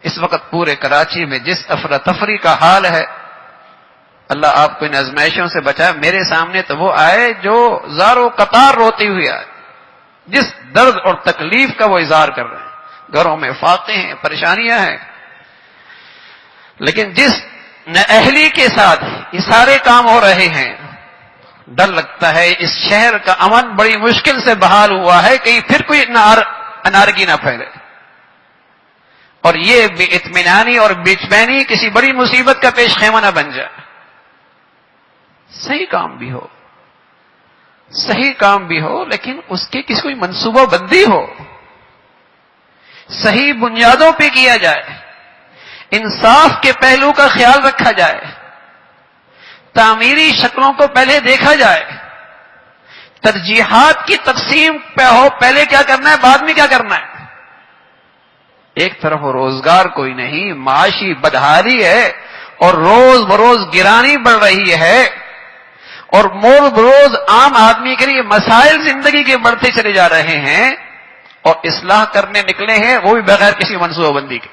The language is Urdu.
اس وقت پورے کراچی میں جس افراتفری کا حال ہے، اللہ آپ کو ان آزمائشوں سے بچائے۔ میرے سامنے تو وہ آئے جو زاروں قطار روتی ہوئی آئے، جس درد اور تکلیف کا وہ اظہار کر رہے ہیں۔ گھروں میں فاقے ہیں، پریشانیاں ہیں، لیکن جس نااہلی کے ساتھ یہ سارے کام ہو رہے ہیں، ڈر لگتا ہے اس شہر کا امن بڑی مشکل سے بحال ہوا ہے، کہیں پھر کوئی انارکی نہ پھیلے اور یہ بے اطمینانی اور بے چینی کسی بڑی مصیبت کا پیش خیمہ نہ بن جائے۔ صحیح کام بھی ہو لیکن اس کے کسی کوئی منصوبہ بندی ہو، صحیح بنیادوں پہ کیا جائے، انصاف کے پہلو کا خیال رکھا جائے، تعمیری شکلوں کو پہلے دیکھا جائے، ترجیحات کی تقسیم پہ ہو، پہلے کیا کرنا ہے بعد میں کیا کرنا ہے۔ ایک طرف روزگار کوئی نہیں، معاشی بدحالی ہے اور روز بروز گرانی بڑھ رہی ہے، اور روز عام آدمی کے لیے مسائل زندگی کے بڑھتے چلے جا رہے ہیں، اور اصلاح کرنے نکلے ہیں وہ بھی بغیر کسی منصوبہ بندی کے۔